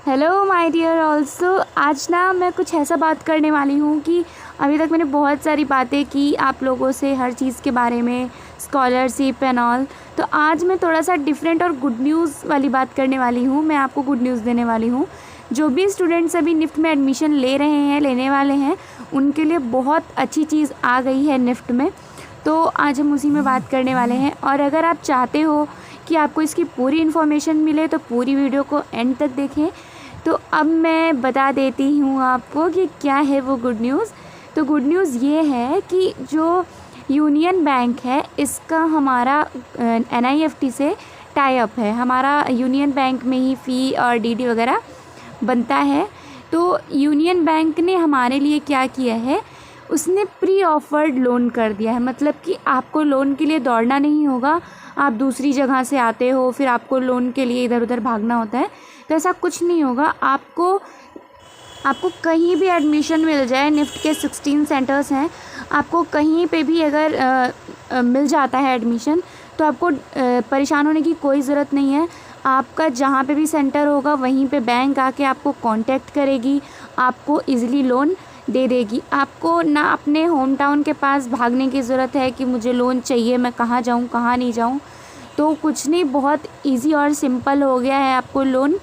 Hello my dear also. आज ना मैं कुछ ऐसा बात करने वाली हूँ कि अभी तक मैंने बहुत सारी बातें की आप लोगों से हर चीज़ के बारे में, स्कॉलरशिप एंड ऑल। तो आज मैं थोड़ा सा डिफरेंट और गुड न्यूज़ वाली बात करने वाली हूँ। मैं आपको गुड न्यूज़ देने वाली हूँ। जो भी स्टूडेंट्स अभी निफ्ट में एडमिशन ले रहे हैं, लेने वाले हैं, उनके लिए बहुत अच्छी चीज़ आ गई है निफ्ट में। तो आज हम उसी में बात करने वाले हैं। और अगर आप चाहते हो कि आपको इसकी पूरी इन्फॉर्मेशन मिले तो पूरी वीडियो को एंड तक देखें। तो अब मैं बता देती हूँ आपको कि क्या है वो गुड न्यूज़। तो गुड न्यूज़ ये है कि जो यूनियन बैंक है इसका हमारा NIFT से टाई अप है। हमारा यूनियन बैंक में ही फ़ी और DD वगैरह बनता है। तो यूनियन बैंक ने हमारे लिए क्या किया है, उसने प्री ऑफर्ड लोन कर दिया है। मतलब कि आपको लोन के लिए दौड़ना नहीं होगा। आप दूसरी जगह से आते हो, फिर आपको लोन के लिए इधर उधर भागना होता है, तो ऐसा कुछ नहीं होगा। आपको कहीं भी एडमिशन मिल जाए। निफ्ट के 16 सेंटर्स हैं, आपको कहीं पे भी अगर मिल जाता है एडमिशन तो आपको परेशान होने की कोई ज़रूरत नहीं है। आपका जहाँ पे भी सेंटर होगा वहीं पे बैंक आके आपको कांटेक्ट करेगी, आपको इजीली लोन दे देगी। आपको ना अपने होम टाउन के पास भागने की ज़रूरत है कि मुझे लोन चाहिए, मैं कहाँ जाऊँ कहाँ नहीं जाऊँ। तो कुछ नहीं, बहुत इजी और सिंपल हो गया है आपको लोन।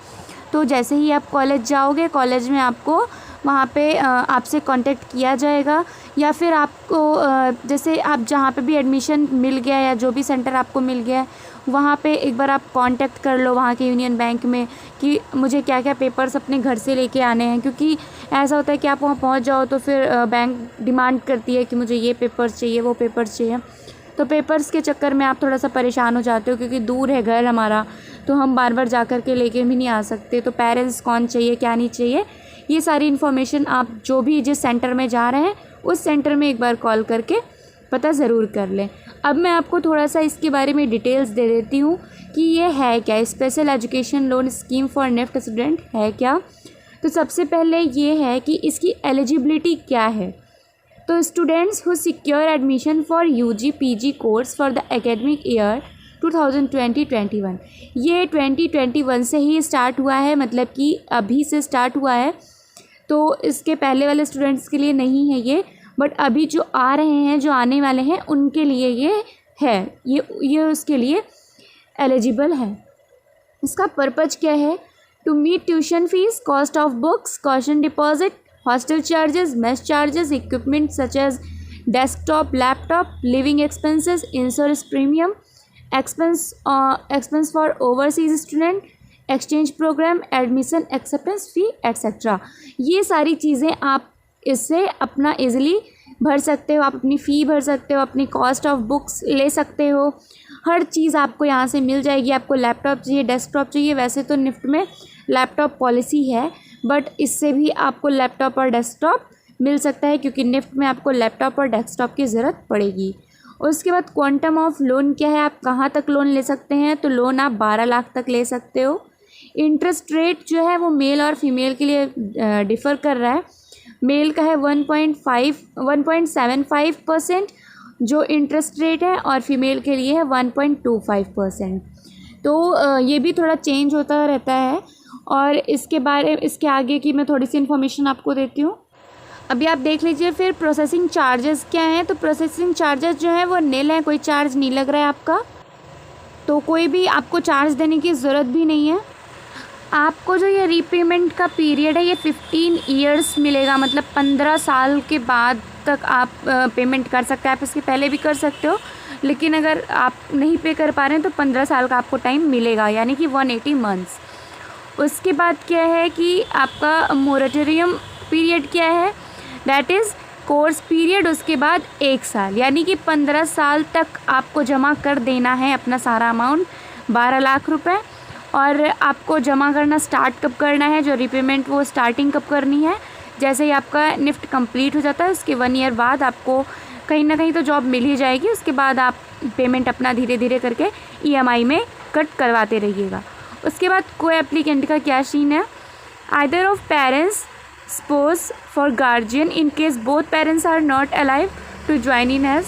तो जैसे ही आप कॉलेज जाओगे, कॉलेज में आपको वहाँ पे आपसे कांटेक्ट किया जाएगा, या फिर आपको जैसे आप जहाँ पे भी एडमिशन मिल गया या जो भी सेंटर आपको मिल गया है वहाँ पे एक बार आप कांटेक्ट कर लो वहाँ के यूनियन बैंक में कि मुझे क्या क्या पेपर्स अपने घर से लेके आने हैं। क्योंकि ऐसा होता है कि आप वहाँ पहुँच जाओ तो फिर बैंक डिमांड करती है कि मुझे ये पेपर्स चाहिए, वो पेपर्स चाहिए। तो पेपर्स के चक्कर में आप थोड़ा सा परेशान हो जाते हो, क्योंकि दूर है घर हमारा, तो हम बार बार जा कर के लेके भी नहीं आ सकते। तो पेरेंट्स कौन चाहिए क्या नहीं चाहिए, ये सारी इन्फॉर्मेशन आप जो भी जिस सेंटर में जा रहे हैं उस सेंटर में एक बार कॉल करके पता ज़रूर कर लें। अब मैं आपको थोड़ा सा इसके बारे में डिटेल्स दे देती हूँ कि ये है क्या, special education loan scheme for NIFT student है क्या। तो सबसे पहले ये है कि इसकी एलिजिबिलिटी क्या है। तो students who secure admission for UG PG course for the academic year 2020-21, ये 2021 से ही स्टार्ट हुआ है, मतलब कि अभी से स्टार्ट हुआ है। तो इसके पहले वाले स्टूडेंट्स के लिए नहीं है ये, बट अभी जो आ रहे हैं, जो आने वाले हैं, उनके लिए ये है, ये उसके लिए एलिजिबल है। इसका पर्पज़ क्या है, to meet tuition fees, cost of books, caution deposit, hostel charges, mess charges, equipment such as desktop, laptop, living expenses, insurance premium, expense for overseas student, exchange programme, admission acceptance fee etcetera. ये सारी चीज़ें आप इससे अपना easily भर सकते हो। आप अपनी फ़ी भर सकते हो, अपनी कॉस्ट ऑफ बुक्स ले सकते हो, हर चीज़ आपको यहाँ से मिल जाएगी। आपको लैपटॉप चाहिए, डेस्कटॉप चाहिए, वैसे तो निफ्ट में लैपटॉप पॉलिसी है, बट इससे भी आपको लैपटॉप और डेस्कटॉप मिल सकता है, क्योंकि निफ्ट में आपको लैपटॉप और डेस्कटॉप की ज़रूरत पड़ेगी। उसके बाद क्वांटम ऑफ लोन क्या है, आप कहाँ तक लोन ले सकते हैं। तो लोन आप 12 लाख तक ले सकते हो। इंटरेस्ट रेट जो है वो मेल और फीमेल के लिए डिफ़र कर रहा है। मेल का है 1.75% जो इंटरेस्ट रेट है, और फीमेल के लिए है 1.25%। तो ये भी थोड़ा चेंज होता रहता है। और इसके आगे की मैं थोड़ी सी इन्फॉर्मेशन आपको देती हूँ। अभी आप देख लीजिए फिर प्रोसेसिंग चार्जेस क्या हैं। तो प्रोसेसिंग चार्जेस जो है वो नील है, कोई चार्ज नहीं लग रहा है आपका, तो कोई भी आपको चार्ज देने की ज़रूरत भी नहीं है। आपको जो ये रीपेमेंट का पीरियड है ये 15 ईयर्स मिलेगा, मतलब 15 साल के बाद तक आप पेमेंट कर सकते हैं। आप इसके पहले भी कर सकते हो, लेकिन अगर आप नहीं पे कर पा रहे हैं तो 15 साल का आपको टाइम मिलेगा, यानी कि 180 मंथ्स। उसके बाद क्या है कि आपका मोरेटोरियम पीरियड क्या है, दैट इज़ कोर्स पीरियड। उसके बाद 1 साल, यानी कि 15 साल तक आपको जमा कर देना है अपना सारा अमाउंट, 12 लाख रुपए। और आपको जमा करना स्टार्ट कब करना है, जो रीपेमेंट वो स्टार्टिंग कब करनी है, जैसे ही आपका निफ्ट कंप्लीट हो जाता है उसके 1 ईयर बाद आपको कहीं ना कहीं तो जॉब मिल ही जाएगी। उसके बाद आप पेमेंट अपना धीरे धीरे करके EMI में कट करवाते रहिएगा। उसके बाद को एप्लीकेंट का क्या सीन है, either of parents, spouse for guardian in case both parents are not alive to join in as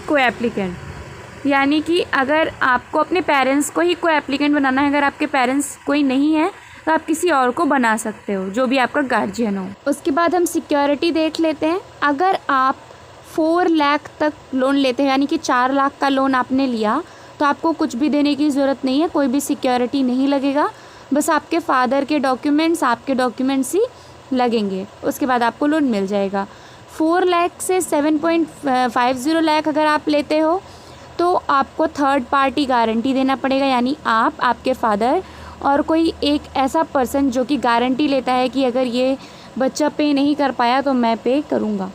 co applicant. यानी कि अगर आपको अपने पेरेंट्स को ही को एप्लीकेंट बनाना है, अगर आपके पेरेंट्स कोई नहीं है, तो आप किसी और को बना सकते हो, जो भी आपका गार्जियन हो। उसके बाद हम सिक्योरिटी देख लेते हैं। अगर आप 4 लाख तक लोन लेते हैं, यानी कि 4 लाख का लोन आपने लिया, तो आपको कुछ भी देने की ज़रूरत नहीं है, कोई भी सिक्योरिटी नहीं लगेगा, बस आपके फादर के डॉक्यूमेंट्स, आपके डॉक्यूमेंट्स ही लगेंगे। उसके बाद आपको लोन मिल जाएगा। 4 लाख से 7.50 लाख अगर आप लेते हो तो आपको थर्ड पार्टी गारंटी देना पड़ेगा, यानी आप, आपके फादर और कोई एक ऐसा पर्सन जो कि गारंटी लेता है कि अगर ये बच्चा पे नहीं कर पाया तो मैं पे करूँगा।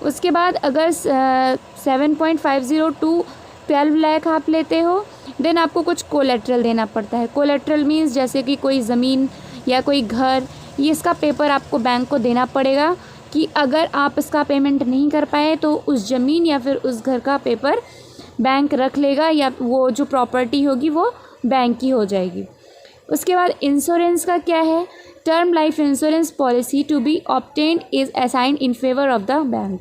उसके बाद अगर 7.50 टू 12 लाख आप लेते हो, देन आपको कुछ कोलेट्रल देना पड़ता है। कोलेट्रल मीन्स जैसे कि कोई ज़मीन या कोई घर, ये इसका पेपर आपको बैंक को देना पड़ेगा कि अगर आप इसका पेमेंट नहीं कर पाए तो उस ज़मीन या फिर उस घर का पेपर बैंक रख लेगा, या वो जो प्रॉपर्टी होगी वो बैंक की हो जाएगी। उसके बाद इंश्योरेंस का क्या है? Term life insurance policy to be obtained is assigned in favour of the bank.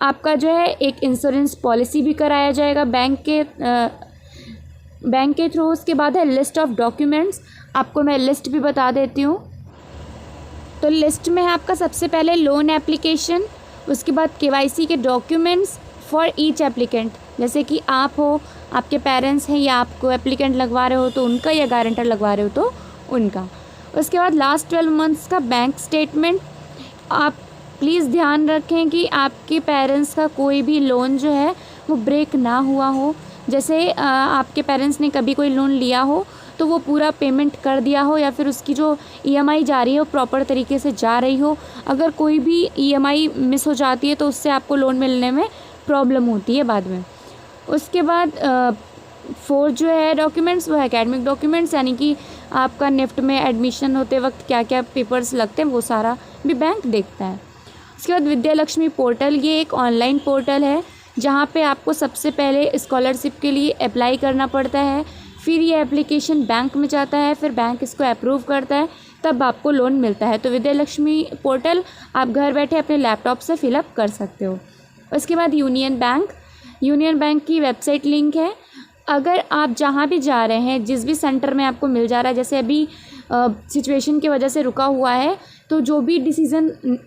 आपका जो है एक इंश्योरेंस पॉलिसी भी कराया जाएगा बैंक के थ्रू। उसके बाद है लिस्ट ऑफ डॉक्यूमेंट्स। आपको मैं लिस्ट भी बता देती हूँ। तो लिस्ट में है आपका सबसे पहले लोन एप्लीकेशन, उसके बाद KYC के डॉक्यूमेंट्स फॉर ईच एप्लीकेंट, जैसे कि आप हो, आपके पेरेंट्स हैं या आपको एप्लीकेंट लगवा रहे हो तो उनका, या गारंटर लगवा रहे हो तो उनका। उसके बाद लास्ट 12 मंथ्स का बैंक स्टेटमेंट। आप प्लीज़ ध्यान रखें कि आपके पेरेंट्स का कोई भी लोन जो है वो ब्रेक ना हुआ हो। जैसे आपके पेरेंट्स ने कभी कोई लोन लिया हो तो वो पूरा पेमेंट कर दिया हो, या फिर उसकी जो EMI जा रही है वो प्रॉपर तरीके से जा रही हो। अगर कोई भी EMI मिस हो जाती है तो उससे आपको लोन मिलने में प्रॉब्लम होती है बाद में। उसके बाद 4 जो है डॉक्यूमेंट्स, वो है एकेडमिक डॉक्यूमेंट्स, यानी कि आपका निफ्ट में एडमिशन होते वक्त क्या क्या पेपर्स लगते हैं वो सारा भी बैंक देखता है। उसके बाद विद्या लक्ष्मी पोर्टल, ये एक ऑनलाइन पोर्टल है जहाँ पे आपको सबसे पहले स्कॉलरशिप के लिए अप्लाई करना पड़ता है, फिर ये एप्लीकेशन बैंक में जाता है, फिर बैंक इसको अप्रूव करता है, तब आपको लोन मिलता है। तो विद्या लक्ष्मी पोर्टल आप घर बैठे अपने लैपटॉप से फिलअप कर सकते हो। उसके बाद यूनियन बैंक की वेबसाइट लिंक है। अगर आप जहाँ भी जा रहे हैं, जिस भी सेंटर में आपको मिल जा रहा है, जैसे अभी सिचुएशन की वजह से रुका हुआ है, तो जो भी डिसीज़न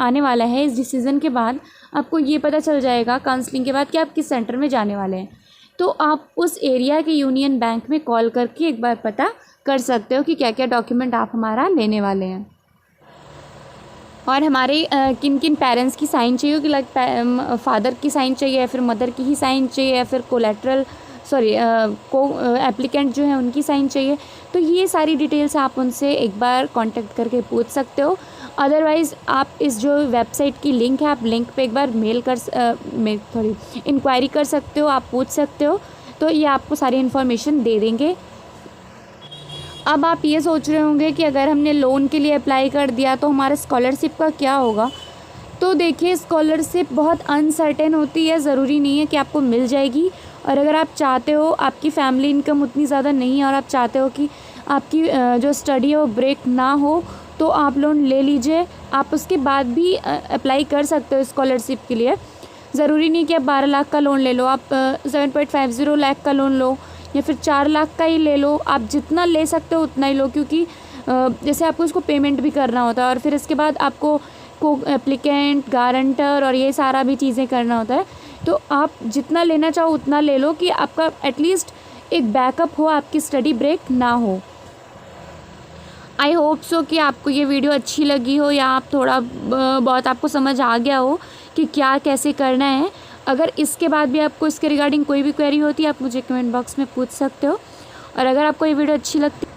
आने वाला है, इस डिसीज़न के बाद आपको ये पता चल जाएगा काउंसलिंग के बाद कि आप किस सेंटर में जाने वाले हैं। तो आप उस एरिया के यूनियन बैंक में कॉल करके एक बार पता कर सकते हो कि क्या क्या डॉक्यूमेंट आप हमारा लेने वाले हैं, और हमारे किन किन पेरेंट्स की साइन चाहिए, कि लाइक फादर की साइन चाहिए या फिर मदर की ही साइन चाहिए, या फिर कोलेट्रल एप्लीकेंट जो है उनकी साइन चाहिए। तो ये सारी डिटेल्स आप उनसे एक बार कांटेक्ट करके पूछ सकते हो। अदरवाइज़ आप इस जो वेबसाइट की लिंक है, आप लिंक पे एक बार इंक्वायरी कर सकते हो, आप पूछ सकते हो, तो ये आपको सारी इन्फॉर्मेशन दे देंगे। अब आप ये सोच रहे होंगे कि अगर हमने लोन के लिए अप्लाई कर दिया तो हमारे स्कॉलरशिप का क्या होगा। तो देखिए, स्कॉलरशिप बहुत अनसर्टेन होती है, ज़रूरी नहीं है कि आपको मिल जाएगी। और अगर आप चाहते हो, आपकी फैमिली इनकम उतनी ज़्यादा नहीं है और आप चाहते हो कि आपकी जो स्टडी है वो ब्रेक ना हो, तो आप लोन ले लीजिए। आप उसके बाद भी अप्लाई कर सकते हो स्कॉलरशिप के लिए। ज़रूरी नहीं कि आप 12 लाख का लोन ले लो, आप 7.50 लाख का लोन लो, या फिर 4 लाख का ही ले लो। आप जितना ले सकते हो उतना ही लो, क्योंकि जैसे आपको उसको पेमेंट भी करना होता है, और फिर इसके बाद आपको एप्लीकेंट, गारंटर और ये सारा भी चीज़ें करना होता है। तो आप जितना लेना चाहो उतना ले लो, कि आपका एटलीस्ट एक बैकअप हो, आपकी स्टडी ब्रेक ना हो। आई होप सो कि आपको ये वीडियो अच्छी लगी हो, या आप थोड़ा बहुत आपको समझ आ गया हो कि क्या कैसे करना है। अगर इसके बाद भी आपको इसके रिगार्डिंग कोई भी क्वेरी होती है, आप मुझे कमेंट बॉक्स में पूछ सकते हो। और अगर आपको ये वीडियो अच्छी लगती है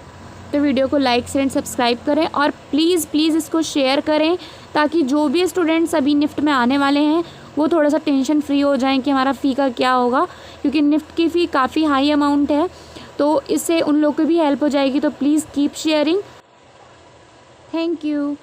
तो वीडियो को लाइक शेयर एंड सब्सक्राइब करें, और प्लीज़ इसको शेयर करें, ताकि जो भी स्टूडेंट्स अभी निफ्ट में आने वाले हैं वो थोड़ा सा टेंशन फ्री हो जाएं कि हमारा फ़ी का क्या होगा, क्योंकि निफ्ट की फ़ी काफ़ी हाई अमाउंट है। तो इससे उन लोगों को भी हेल्प हो जाएगी। तो please keep sharing. Thank you.